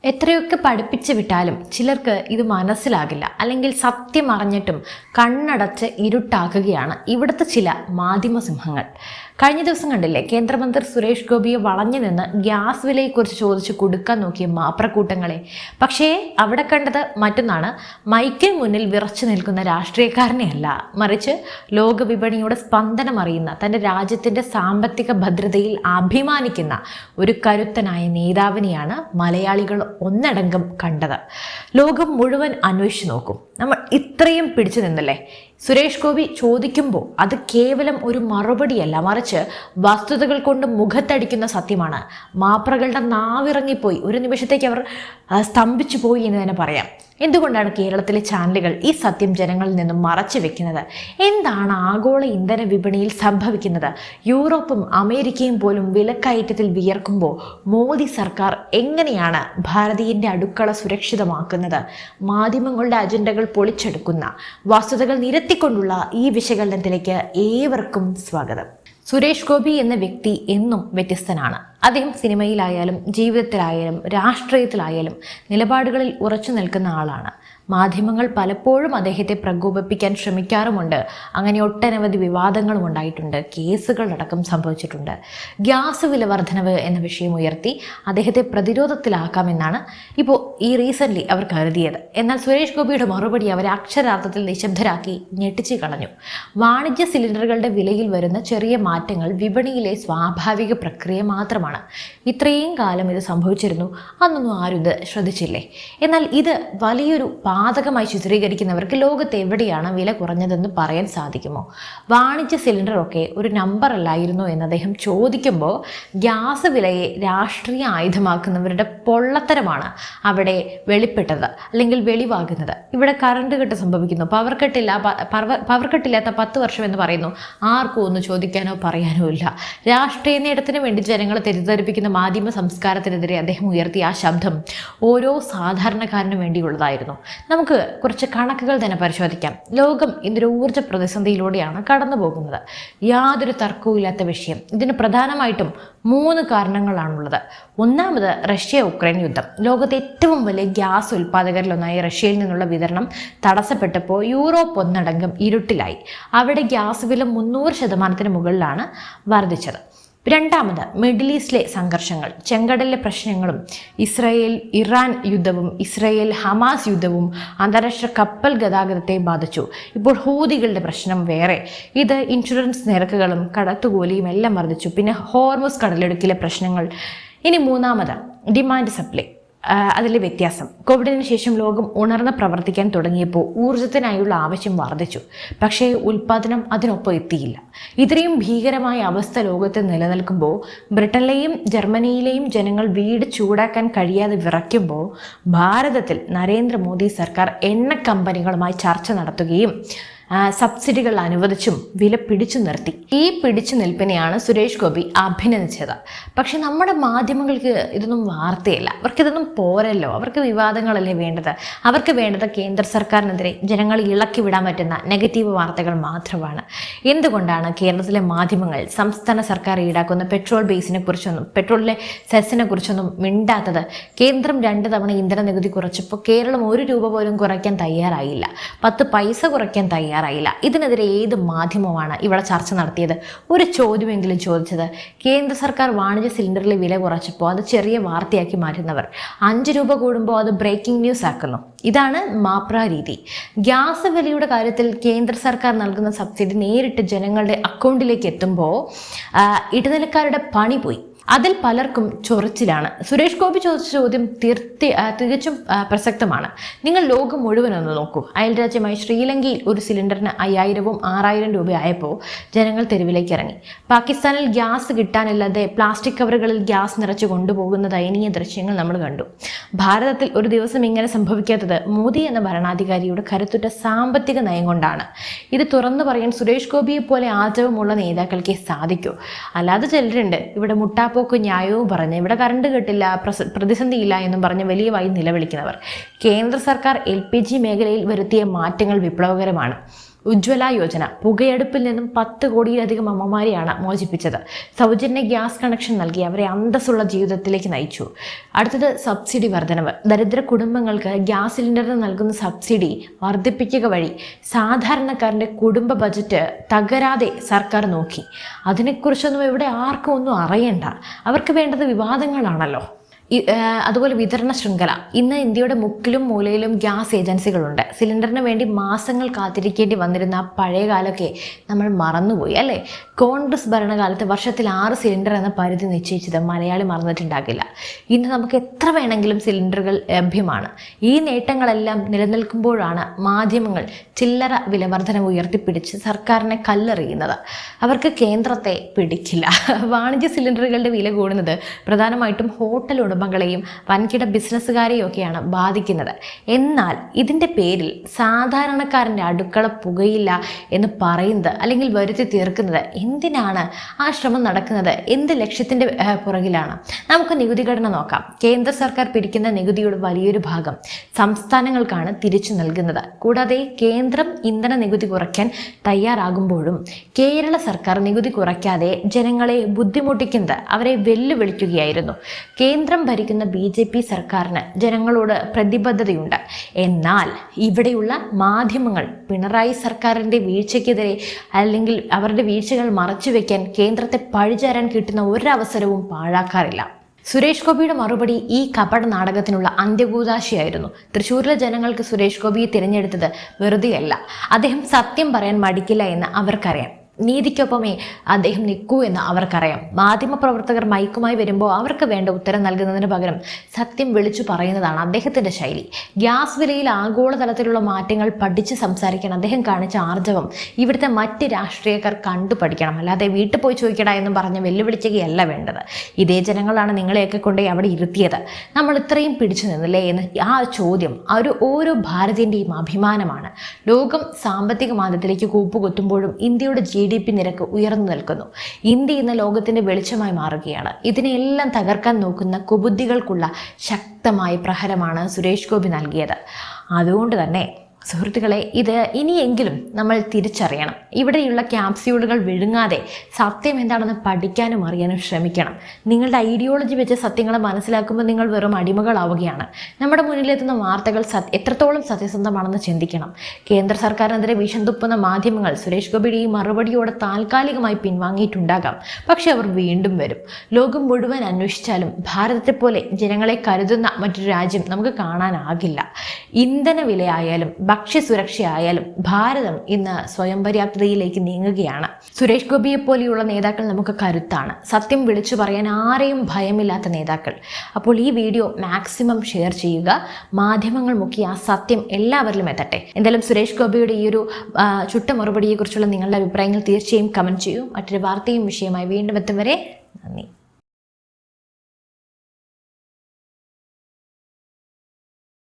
എത്രയൊക്കെ പഠിപ്പിച്ചു വിട്ടാലും ചിലർക്ക് ഇത് മനസ്സിലാകില്ല, അല്ലെങ്കിൽ സത്യം അറിഞ്ഞിട്ടും കണ്ണടച്ച് ഇരുട്ടാക്കുകയാണ് ഇവിടുത്തെ ചില മാധ്യമസിംഹങ്ങൾ. കഴിഞ്ഞ ദിവസം കണ്ടില്ലേ, കേന്ദ്രമന്ത്രി സുരേഷ് ഗോപിയെ വളഞ്ഞു നിന്ന് ഗ്യാസ് വിലയെക്കുറിച്ച് ചോദിച്ച് കൊടുക്കാൻ നോക്കിയ മാപ്രക്കൂട്ടങ്ങളെ. പക്ഷേ അവിടെ കണ്ടത് മറ്റൊന്നാണ്. മൈക്കിന് മുന്നിൽ വിറച്ചു നിൽക്കുന്ന രാഷ്ട്രീയക്കാരനെയല്ല, മറിച്ച് ലോകവിപണിയുടെ സ്പന്ദനം അറിയുന്ന, തൻ്റെ രാജ്യത്തിൻ്റെ സാമ്പത്തിക ഭദ്രതയിൽ അഭിമാനിക്കുന്ന ഒരു കരുത്തനായ നേതാവിനെയാണ് മലയാളികൾ ഒന്നടങ്കം കണ്ടത്. ലോകം മുഴുവൻ അന്വേഷിച്ചു നോക്കും, നമ്മൾ ഇത്രയും പിടിച്ചു നിന്നല്ലേ. സുരേഷ് ഗോപി ചോദിക്കുമ്പോൾ അത് കേവലം ഒരു മറുപടിയല്ല, മറിച്ച് വസ്തുതകൾ കൊണ്ട് മുഖത്തടിക്കുന്ന സത്യമാണ്. മാപ്രകളുടെ നാവിറങ്ങിപ്പോയി, ഒരു നിമിഷത്തേക്ക് അവർ സ്തംഭിച്ചു പോയി എന്ന് തന്നെ പറയാം. എന്തുകൊണ്ടാണ് കേരളത്തിലെ ചാനലുകൾ ഈ സത്യം ജനങ്ങളിൽ നിന്നും മറച്ചു വെക്കുന്നത്? എന്താണ് ആഗോള ഇന്ധന വിപണിയിൽ സംഭവിക്കുന്നത്? യൂറോപ്പും അമേരിക്കയും പോലും വിലക്കയറ്റത്തിൽ വിയർക്കുമ്പോൾ മോദി സർക്കാർ എങ്ങനെയാണ് ഭാരതീയന്റെ അടുക്കള സുരക്ഷിതമാക്കുന്നത്? മാധ്യമങ്ങളുടെ അജണ്ടകൾ പൊളിച്ചെടുക്കുന്ന വസ്തുതകൾ നിരത്തിക്കൊണ്ടുള്ള ഈ വിശകലനത്തിലേക്ക് ഏവർക്കും സ്വാഗതം. സുരേഷ് ഗോപി എന്ന വ്യക്തി എന്നും വ്യത്യസ്തനാണ്. അദ്ദേഹം സിനിമയിലായാലും ജീവിതത്തിലായാലും രാഷ്ട്രീയത്തിലായാലും നിലപാടുകളിൽ ഉറച്ചു നിൽക്കുന്ന ആളാണ്. മാധ്യമങ്ങൾ പലപ്പോഴും അദ്ദേഹത്തെ പ്രകോപിപ്പിക്കാൻ ശ്രമിക്കാറുമുണ്ട്. അങ്ങനെ ഒട്ടനവധി വിവാദങ്ങളും ഉണ്ടായിട്ടുണ്ട്, കേസുകളടക്കം സംഭവിച്ചിട്ടുണ്ട്. ഗ്യാസ് വില വർധനവ് എന്ന വിഷയം ഉയർത്തി അദ്ദേഹത്തെ പ്രതിരോധത്തിലാക്കാമെന്നാണ് ഇപ്പോൾ ഈ റീസെൻ്റ്ലി അവർ കരുതിയത്. എന്നാൽ സുരേഷ് ഗോപിയുടെ മറുപടി അവരെ അക്ഷരാർത്ഥത്തിൽ നിശബ്ദരാക്കി ഞെട്ടിച്ചു കളഞ്ഞു. വാണിജ്യ സിലിണ്ടറുകളുടെ വിലയിൽ വരുന്ന ചെറിയ മാറ്റങ്ങൾ വിപണിയിലെ സ്വാഭാവിക പ്രക്രിയ മാത്രമാണ്. ഇത്രയും കാലം ഇത് സംഭവിച്ചിരുന്നു, അന്നൊന്നും ആരും ഇത് ശ്രദ്ധിച്ചില്ലേ? എന്നാൽ ഇത് വലിയൊരു പാതകമായി ചിത്രീകരിക്കുന്നവർക്ക് ലോകത്ത് എവിടെയാണ് വില കുറഞ്ഞതെന്ന് പറയാൻ സാധിക്കുമോ? വാണിജ്യ സിലിണ്ടറൊക്കെ ഒരു നമ്പർ അല്ലായിരുന്നു എന്ന് അദ്ദേഹം ചോദിക്കുമ്പോൾ ഗ്യാസ് വിലയെ രാഷ്ട്രീയ ആയുധമാക്കുന്നവരുടെ പൊള്ളത്തരമാണ് അവിടെ വെളിപ്പെട്ടത്, അല്ലെങ്കിൽ വെളിവാകുന്നത്. ഇവിടെ കറണ്ട് കട്ട് സംഭവിക്കുന്നു, പവർ കട്ടില്ലാത്ത 10 വർഷം എന്ന് പറയുന്നു. ആർക്കും ഒന്ന് ചോദിക്കാനോ പറയാനോ ഇല്ല. രാഷ്ട്രീയ നേട്ടത്തിന് വേണ്ടി ജനങ്ങളെ തെറ്റിദ്ധരിപ്പിക്കുന്ന മാധ്യമ സംസ്കാരത്തിനെതിരെ അദ്ദേഹം ഉയർത്തിയ ആ ശബ്ദം ഓരോ സാധാരണക്കാരനും വേണ്ടിയുള്ളതായിരുന്നു. നമുക്ക് കുറച്ച് കണക്കുകൾ തന്നെ പരിശോധിക്കാം. ലോകം ഇന്നൊരു ഊർജ്ജ പ്രതിസന്ധിയിലൂടെയാണ് കടന്നു പോകുന്നത്. യാതൊരു തർക്കവുമില്ലാത്ത വിഷയം. ഇതിന് പ്രധാനമായിട്ടും 3 കാരണങ്ങളാണുള്ളത്. ഒന്നാമത് റഷ്യ-ഉക്രൈൻ യുദ്ധം. ലോകത്തെ ഏറ്റവും വലിയ ഗ്യാസ് ഉൽപ്പാദകരിലൊന്നായ റഷ്യയിൽ നിന്നുള്ള വിതരണം തടസ്സപ്പെട്ടപ്പോൾ യൂറോപ്പ് ഒന്നടങ്കം ഇരുട്ടിലായി. അവിടെ ഗ്യാസ് വില 300% മുകളിലാണ് വർദ്ധിച്ചത്. രണ്ടാമത് മിഡിൽ ഈസ്റ്റിലെ സംഘർഷങ്ങൾ, ചെങ്കടലിലെ പ്രശ്നങ്ങളും ഇസ്രായേൽ ഇറാൻ യുദ്ധവും ഇസ്രായേൽ ഹമാസ് യുദ്ധവും അന്താരാഷ്ട്ര കപ്പൽ ഗതാഗതത്തെ ബാധിച്ചു. ഇപ്പോൾ ഹൂതികളുടെ പ്രശ്നം വേറെ. ഇത് ഇൻഷുറൻസ് നിരക്കുകളും കടത്തുകൂലിയും എല്ലാം വർദ്ധിച്ചു. പിന്നെ ഹോർമുസ് കടലിടുക്കിലെ പ്രശ്നങ്ങൾ. ഇനി മൂന്നാമത് ഡിമാൻഡ് സപ്ലൈ, അതിലെ വ്യത്യാസം. കോവിഡിന് ശേഷം ലോകം ഉണർന്ന് പ്രവർത്തിക്കാൻ തുടങ്ങിയപ്പോൾ ഊർജത്തിനായുള്ള ആവശ്യം വർദ്ധിച്ചു, പക്ഷേ ഉൽപ്പാദനം അതിനൊപ്പം എത്തിയില്ല. ഇത്രയും ഭീകരമായ അവസ്ഥ ലോകത്ത് നിലനിൽക്കുമ്പോൾ ബ്രിട്ടനിലെയും ജർമ്മനിയിലെയും ജനങ്ങൾ വീട് ചൂടാക്കാൻ കഴിയാതെ വിറയ്ക്കുമ്പോൾ ഭാരതത്തിൽ നരേന്ദ്രമോദി സർക്കാർ എണ്ണ കമ്പനികളുമായി ചർച്ച നടത്തുകയും സബ്സിഡികൾ അനുവദിച്ചും വില പിടിച്ചു നിർത്തി. ഈ പിടിച്ചു നിൽപ്പിനെയാണ് സുരേഷ് ഗോപി അഭിനന്ദിച്ചത്. പക്ഷെ നമ്മുടെ മാധ്യമങ്ങൾക്ക് ഇതൊന്നും വാർത്തയല്ല. അവർക്കിതൊന്നും പോരല്ലോ. അവർക്ക് വിവാദങ്ങളല്ലേ വേണ്ടത്. അവർക്ക് വേണ്ടത് കേന്ദ്ര സർക്കാരിനെതിരെ ജനങ്ങൾ ഇളക്കി വിടാൻ പറ്റുന്ന നെഗറ്റീവ് വാർത്തകൾ മാത്രമാണ്. എന്തുകൊണ്ടാണ് കേരളത്തിലെ മാധ്യമങ്ങൾ സംസ്ഥാന സർക്കാർ ഈടാക്കുന്ന പെട്രോൾ ബേസിനെ കുറിച്ചൊന്നും, പെട്രോളിലെ സെസ്സിനെ കുറിച്ചൊന്നും മിണ്ടാത്തത്? കേന്ദ്രം 2 തവണ ഇന്ധന നികുതി കുറച്ചപ്പോൾ കേരളം 1 രൂപ പോലും കുറയ്ക്കാൻ തയ്യാറായില്ല, 10 പൈസ കുറയ്ക്കാൻ തയ്യാറായില്ല. ഇതിനെതിരെ ഏത് മാധ്യമമാണ് ഇവിടെ ചർച്ച നടത്തിയത്? ഒരു ചോദ്യമെങ്കിലും ചോദിച്ചത്? കേന്ദ്ര സർക്കാർ വാണിജ്യ സിലിണ്ടറിലെ വില കുറച്ചപ്പോൾ അത് ചെറിയ വാർത്തയാക്കി മാറ്റുന്നവർ 5 രൂപ കൂടുമ്പോൾ അത് ബ്രേക്കിംഗ് ന്യൂസ് ആക്കുന്നു. ഇതാണ് മാപ്ര രീതി. ഗ്യാസ് വിലയുടെ കാര്യത്തിൽ കേന്ദ്ര സർക്കാർ നൽകുന്ന സബ്സിഡി നേരിട്ട് ജനങ്ങളുടെ അക്കൗണ്ടിലേക്ക് എത്തുമ്പോൾ ഇടനിലക്കാരുടെ പണി പോയി. അതിൽ പലർക്കും ചൊറിച്ചിലാണ്. സുരേഷ് ഗോപി ചോദിച്ച ചോദ്യം തികച്ചും പ്രസക്തമാണ്. നിങ്ങൾ ലോകം മുഴുവനൊന്ന് നോക്കൂ. അയൽരാജ്യമായ ശ്രീലങ്കയിൽ ഒരു സിലിണ്ടറിന് 5000-ഉം 6000 രൂപയായപ്പോൾ ജനങ്ങൾ തെരുവിലേക്ക് ഇറങ്ങി. പാകിസ്ഥാനിൽ ഗ്യാസ് കിട്ടാനില്ലാതെ പ്ലാസ്റ്റിക് കവറുകളിൽ ഗ്യാസ് നിറച്ച് കൊണ്ടുപോകുന്ന ദയനീയ ദൃശ്യങ്ങൾ നമ്മൾ കണ്ടു. ഭാരതത്തിൽ ഒരു ദിവസം ഇങ്ങനെ സംഭവിക്കാത്തത് മോദി എന്ന ഭരണാധികാരിയുടെ കരുത്തുറ്റ സാമ്പത്തിക നയം കൊണ്ടാണ്. ഇത് തുറന്നു പറയാൻ സുരേഷ് ഗോപിയെ പോലെ ആർജവമുള്ള നേതാക്കൾക്കേ സാധിക്കൂ. അല്ലാതെ ചിലരുണ്ട് ഇവിടെ മുട്ടാപ്പോക്ക് ന്യായവും പറഞ്ഞ് ഇവിടെ കറണ്ട് കിട്ടില്ല, പ്രതിസന്ധിയില്ല എന്നും പറഞ്ഞ് വലിയ വായി നിലവിളിക്കുന്നവർ. കേന്ദ്ര സർക്കാർ LPG മേഖലയിൽ വരുത്തിയ മാറ്റങ്ങൾ വിപ്ലവകരമാണ്. ഉജ്ജ്വല യോജന പുകയടുപ്പിൽ നിന്നും 10 കോടിയിലധികം അമ്മമാരെയാണ് മോചിപ്പിച്ചത്. സൗജന്യ ഗ്യാസ് കണക്ഷൻ നൽകി അവരെ അന്തസ്സുള്ള ജീവിതത്തിലേക്ക് നയിച്ചു. അടുത്തത് സബ്സിഡി വർധനവ്. ദരിദ്ര കുടുംബങ്ങൾക്ക് ഗ്യാസ് സിലിണ്ടറിന് നൽകുന്ന സബ്സിഡി വർദ്ധിപ്പിക്കുക വഴി സാധാരണക്കാരൻ്റെ കുടുംബ ബജറ്റ് തകരാതെ സർക്കാർ നോക്കി. അതിനെക്കുറിച്ചൊന്നും ഇവിടെ ആർക്കും ഒന്നും അറിയണ്ട. അവർക്ക് വേണ്ടത് വിവാദങ്ങളാണല്ലോ. അതുപോലെ വിതരണ ശൃംഖല. ഇന്ന് ഇന്ത്യയുടെ മുക്കിലും മൂലയിലും ഗ്യാസ് ഏജൻസികളുണ്ട്. സിലിണ്ടറിന് വേണ്ടി മാസങ്ങൾ കാത്തിരിക്കേണ്ടി വന്നിരുന്ന പഴയ കാലമൊക്കെ നമ്മൾ മറന്നുപോയി അല്ലേ? കോൺഗ്രസ് ഭരണകാലത്ത് വർഷത്തിൽ 6 സിലിണ്ടർ എന്ന പരിധി നിശ്ചയിച്ചത് മലയാളി മറന്നിട്ടുണ്ടാകില്ല. ഇന്ന് നമുക്ക് എത്ര വേണമെങ്കിലും സിലിണ്ടറുകൾ ലഭ്യമാണ്. ഈ നേട്ടങ്ങളെല്ലാം നിലനിൽക്കുമ്പോഴാണ് മാധ്യമങ്ങൾ ചില്ലറ വിലവർധനവ് ഉയർത്തിപ്പിടിച്ച് സർക്കാരിനെ കല്ലെറിയുന്നത്. അവർക്ക് കേന്ദ്രത്തെ പിടിക്കില്ല. വാണിജ്യ സിലിണ്ടറുകളുടെ വില കൂടുന്നത് പ്രധാനമായിട്ടും ഹോട്ടൽ ഉടമകളെയും വൻകിട ബിസിനസ്സുകാരെയും ഒക്കെയാണ് ബാധിക്കുന്നത്. എന്നാൽ ഇതിൻ്റെ പേരിൽ സാധാരണക്കാരൻ്റെ അടുക്കള പുകയില്ല എന്ന് പറയുന്നത് അല്ലെങ്കിൽ വരുത്തി തീർക്കുന്നത് എന്തിനാണ്? ആ ശ്രമം നടക്കുന്നത് എന്ത് ലക്ഷ്യത്തിൻ്റെ പുറകിലാണ്? നമുക്ക് നികുതി ഘടന നോക്കാം. കേന്ദ്ര സർക്കാർ പിരിക്കുന്ന നികുതിയുടെ വലിയൊരു ഭാഗം സംസ്ഥാനങ്ങൾക്കാണ് തിരിച്ചു നൽകുന്നത്. കൂടാതെ കേന്ദ്രം ഇന്ധന നികുതി കുറയ്ക്കാൻ തയ്യാറാകുമ്പോഴും കേരള സർക്കാർ നികുതി കുറയ്ക്കാതെ ജനങ്ങളെ ബുദ്ധിമുട്ടിക്കുന്നത് അവരെ വെല്ലുവിളിക്കുകയായിരുന്നു. കേന്ദ്രം ഭരിക്കുന്ന BJP സർക്കാരിന് ജനങ്ങളോട് പ്രതിബദ്ധതയുണ്ട്. എന്നാൽ ഇവിടെയുള്ള മാധ്യമങ്ങൾ പിണറായി സർക്കാരിൻ്റെ വീഴ്ചയ്ക്കെതിരെ അല്ലെങ്കിൽ അവരുടെ വീഴ്ചകൾ മറച്ചുവെക്കാൻ കേന്ദ്രത്തെ പഴിചാരാൻ കിട്ടുന്ന ഒരവസരവും പാഴാക്കാറില്ല. സുരേഷ് ഗോപിയുടെ മറുപടി ഈ കപട നാടകത്തിനുള്ള അന്ത്യകൂദാശയായിരുന്നു. തൃശ്ശൂരിലെ ജനങ്ങൾക്ക് സുരേഷ് ഗോപിയെ തിരഞ്ഞെടുത്തത് വെറുതെയല്ല. അദ്ദേഹം സത്യം പറയാൻ മടിക്കില്ല എന്ന് അവർക്കറിയാം. നീതിക്കൊപ്പമേ അദ്ദേഹം നിൽക്കൂ എന്ന് അവർക്കറിയാം. മാധ്യമപ്രവർത്തകർ മൈക്കുമായി വരുമ്പോൾ അവർക്ക് വേണ്ട ഉത്തരം നൽകുന്നതിന് പകരം സത്യം വിളിച്ചു പറയുന്നതാണ് അദ്ദേഹത്തിൻ്റെ ശൈലി. ഗ്യാസ് വിലയിൽ ആഗോളതലത്തിലുള്ള മാറ്റങ്ങൾ പഠിച്ച് സംസാരിക്കാൻ അദ്ദേഹം കാണിച്ച ആർജവം ഇവിടുത്തെ മറ്റ് രാഷ്ട്രീയക്കാർ കണ്ടുപഠിക്കണം. അല്ലാതെ വീട്ടിൽ പോയി ചോദിക്കടാ എന്നും പറഞ്ഞ് വെല്ലുവിളിക്കുകയല്ല വേണ്ടത്. ഇതേ ജനങ്ങളാണ് നിങ്ങളെയൊക്കെ കൊണ്ടുപോയി അവിടെ ഇരുത്തിയത്. നമ്മൾ ഇത്രയും പിടിച്ചു നിന്നില്ലേ എന്ന് ആ ചോദ്യം ഓരോ ഭാരതീയൻ്റെയും അഭിമാനമാണ്. ലോകം സാമ്പത്തിക മാന്ദ്യത്തിലേക്ക് കൂപ്പുകുത്തുമ്പോഴും ഇന്ത്യയുടെ GDP നിരക്ക് ഉയർന്നു നിൽക്കുന്നു. ഇന്ത്യ ഇന്ന് ലോകത്തിന്റെ വെളിച്ചമായി മാറുകയാണ്. ഇതിനെല്ലാം തകർക്കാൻ നോക്കുന്ന കുബുദ്ധികൾക്കുള്ള ശക്തമായ പ്രഹരമാണ് സുരേഷ് ഗോപി നൽകിയത്. അതുകൊണ്ട് തന്നെ സുഹൃത്തുക്കളെ, ഇത് ഇനിയെങ്കിലും നമ്മൾ തിരിച്ചറിയണം. ഇവിടെയുള്ള ക്യാപ്സ്യൂളുകൾ വിഴുങ്ങാതെ സത്യം എന്താണെന്ന് പഠിക്കാനും അറിയാനും ശ്രമിക്കണം. നിങ്ങളുടെ ഐഡിയോളജി വെച്ച് സത്യങ്ങളെ മനസ്സിലാക്കുമ്പോൾ നിങ്ങൾ വെറും അടിമകളാവുകയാണ്. നമ്മുടെ മുന്നിലെത്തുന്ന വാർത്തകൾ എത്രത്തോളം സത്യസന്ധമാണെന്ന് ചിന്തിക്കണം. കേന്ദ്ര സർക്കാരിനെതിരെ വിഷം തുപ്പുന്ന മാധ്യമങ്ങൾ സുരേഷ് ഗോപിയുടെ ഈ മറുപടിയോടെ താൽക്കാലികമായി പിൻവാങ്ങിയിട്ടുണ്ടാകാം. പക്ഷെ അവർ വീണ്ടും വരും. ലോകം മുഴുവൻ അന്വേഷിച്ചാലും ഭാരതത്തെ പോലെ ജനങ്ങളെ കരുതുന്ന മറ്റൊരു രാജ്യം നമുക്ക് കാണാനാകില്ല. ഇന്ധന വിലയായാലും ഭക്ഷ്യസുരക്ഷയായാലും ഭാരതം ഇന്ന് സ്വയം പര്യാപ്തതയിലേക്ക് നീങ്ങുകയാണ്. സുരേഷ് ഗോപിയെ പോലെയുള്ള നേതാക്കൾ നമുക്ക് കരുത്താണ്. സത്യം വിളിച്ചു പറയാൻ ആരെയും ഭയമില്ലാത്ത നേതാക്കൾ. അപ്പോൾ ഈ വീഡിയോ മാക്സിമം ഷെയർ ചെയ്യുക. മാധ്യമങ്ങൾ മുഖ്യ ആ സത്യം എല്ലാവരിലും എത്തട്ടെ. എന്തായാലും സുരേഷ് ഗോപിയുടെ ഈ ഒരു ചുട്ട മറുപടിയെക്കുറിച്ചുള്ള നിങ്ങളുടെ അഭിപ്രായങ്ങൾ തീർച്ചയായും കമൻറ്റ് ചെയ്യൂ. മറ്റൊരു വാർത്തയും വിഷയമായി വീണ്ടും എത്തും വരെ നന്ദി.